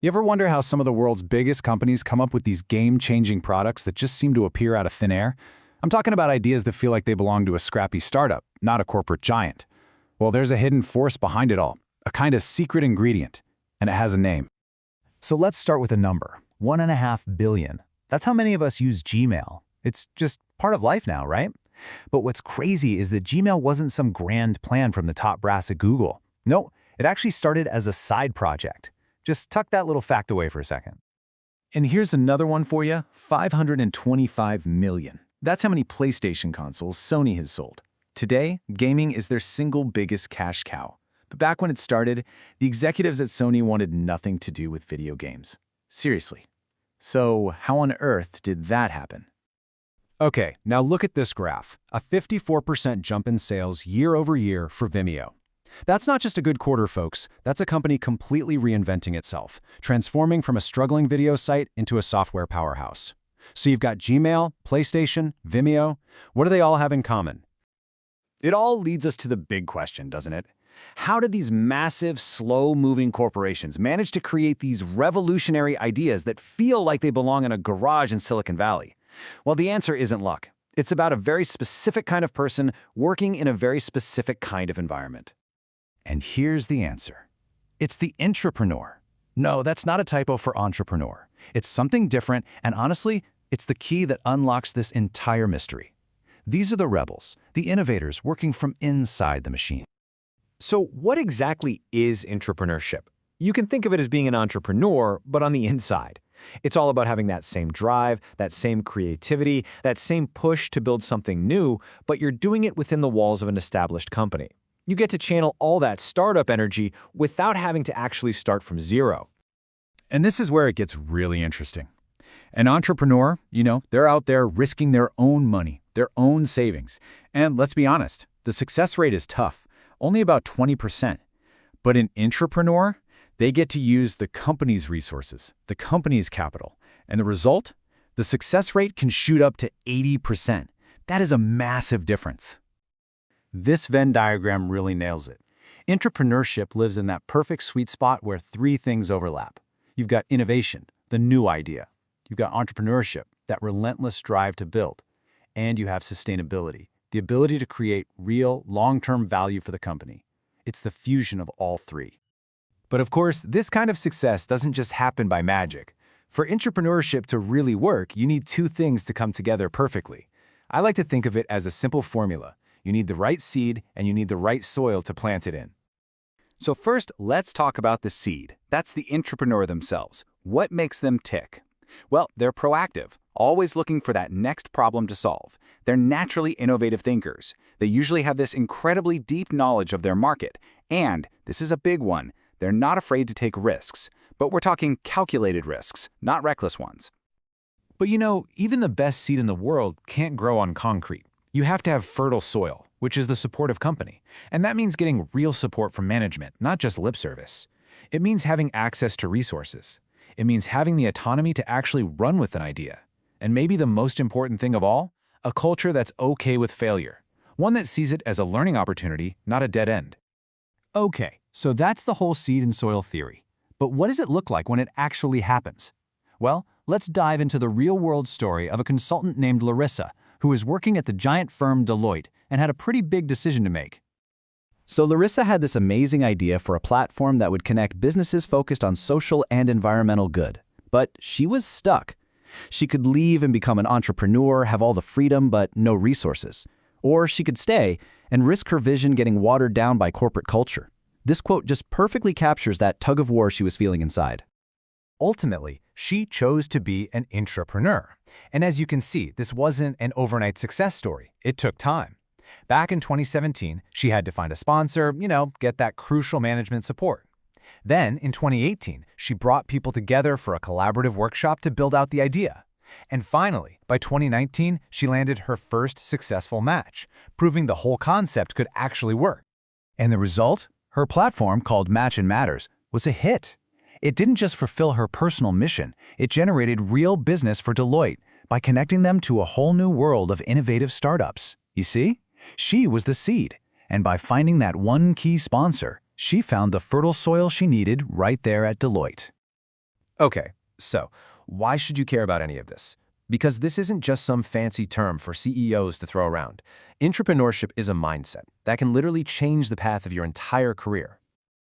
You ever wonder how some of the world's biggest companies come up with these game-changing products that just seem to appear out of thin air? I'm talking about ideas that feel like they belong to a scrappy startup, not a corporate giant. Well, there's a hidden force behind it all, a kind of secret ingredient, and it has a name. So let's start with a number, 1.5 billion. That's how many of us use Gmail. It's just part of life now, right? But what's crazy is that Gmail wasn't some grand plan from the top brass at Google. No, it actually started as a side project. Just tuck that little fact away for a second. And here's another one for you, 525 million. That's how many PlayStation consoles Sony has sold. Today, gaming is their single biggest cash cow. But back when it started, the executives at Sony wanted nothing to do with video games. Seriously. So how on earth did that happen? Okay, now look at this graph, a 54% jump in sales year over year for Vimeo. That's not just a good quarter, folks. That's a company completely reinventing itself, transforming from a struggling video site into a software powerhouse. So you've got Gmail, PlayStation, Vimeo. What do they all have in common? It all leads us to the big question, doesn't it? How did these massive, slow-moving corporations manage to create these revolutionary ideas that feel like they belong in a garage in Silicon Valley? Well, the answer isn't luck. It's about a very specific kind of person working in a very specific kind of environment. And here's the answer. It's the intrapreneur. No, that's not a typo for entrepreneur. It's something different, and honestly, it's the key that unlocks this entire mystery. These are the rebels, the innovators working from inside the machine. So what exactly is intrapreneurship? You can think of it as being an entrepreneur, but on the inside. It's all about having that same drive, that same creativity, that same push to build something new, but you're doing it within the walls of an established company. You get to channel all that startup energy without having to actually start from zero. And this is where it gets really interesting. An entrepreneur, they're out there risking their own money, their own savings. And let's be honest, the success rate is tough, only about 20%. But an intrapreneur, they get to use the company's resources, the company's capital. And the result? The success rate can shoot up to 80%. That is a massive difference. This Venn diagram really nails it. Intrapreneurship lives in that perfect sweet spot where three things overlap. You've got innovation, the new idea. You've got entrepreneurship, that relentless drive to build. And you have sustainability, the ability to create real, long-term value for the company. It's the fusion of all three. But of course, this kind of success doesn't just happen by magic. For intrapreneurship to really work, you need two things to come together perfectly. I like to think of it as a simple formula. You need the right seed and you need the right soil to plant it in. So first, let's talk about the seed. That's the intrapreneur themselves. What makes them tick? Well, they're proactive, always looking for that next problem to solve. They're naturally innovative thinkers. They usually have this incredibly deep knowledge of their market. And, this is a big one, they're not afraid to take risks. But we're talking calculated risks, not reckless ones. But even the best seed in the world can't grow on concrete. You have to have fertile soil, which is the supportive company. And that means getting real support from management, not just lip service. It means having access to resources. It means having the autonomy to actually run with an idea. And maybe the most important thing of all, a culture that's okay with failure. One that sees it as a learning opportunity, not a dead end. Okay, so that's the whole seed and soil theory. But what does it look like when it actually happens? Well, let's dive into the real-world story of a consultant named Larissa, who was working at the giant firm Deloitte and had a pretty big decision to make. So Larissa had this amazing idea for a platform that would connect businesses focused on social and environmental good. But she was stuck. She could leave and become an entrepreneur, have all the freedom but no resources. Or she could stay and risk her vision getting watered down by corporate culture. This quote just perfectly captures that tug of war she was feeling inside. Ultimately, she chose to be an intrapreneur. And as you can see, this wasn't an overnight success story. It took time. Back in 2017, she had to find a sponsor, get that crucial management support. Then, in 2018, she brought people together for a collaborative workshop to build out the idea. And finally, by 2019, she landed her first successful match, proving the whole concept could actually work. And the result? Her platform, called Match and Matters, was a hit. It didn't just fulfill her personal mission, it generated real business for Deloitte by connecting them to a whole new world of innovative startups. You see? She was the seed, and by finding that one key sponsor, she found the fertile soil she needed right there at Deloitte. Okay, so why should you care about any of this? Because this isn't just some fancy term for CEOs to throw around. Intrapreneurship is a mindset that can literally change the path of your entire career.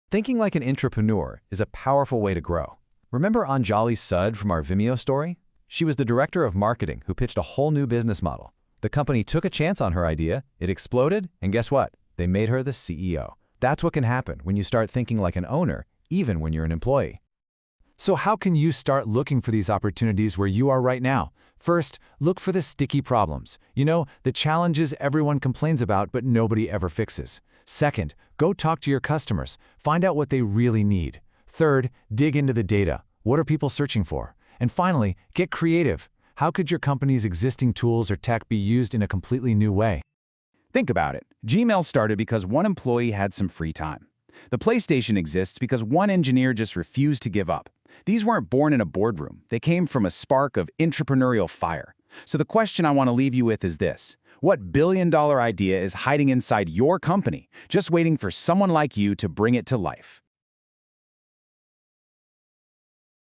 Thinking like an intrapreneur is a powerful way to grow. Remember Anjali Sud from our Vimeo story? She was the director of marketing who pitched a whole new business model. The company took a chance on her idea, it exploded, and guess what? They made her the CEO. That's what can happen when you start thinking like an owner, even when you're an employee. So how can you start looking for these opportunities where you are right now? First, look for the sticky problems. You know, the challenges everyone complains about but nobody ever fixes. Second, go talk to your customers. Find out what they really need. Third, dig into the data. What are people searching for? And finally, get creative. How could your company's existing tools or tech be used in a completely new way? Think about it. Gmail started because one employee had some free time. The PlayStation exists because one engineer just refused to give up. These weren't born in a boardroom. They came from a spark of entrepreneurial fire. So the question I want to leave you with is this. What billion-dollar idea is hiding inside your company, just waiting for someone like you to bring it to life?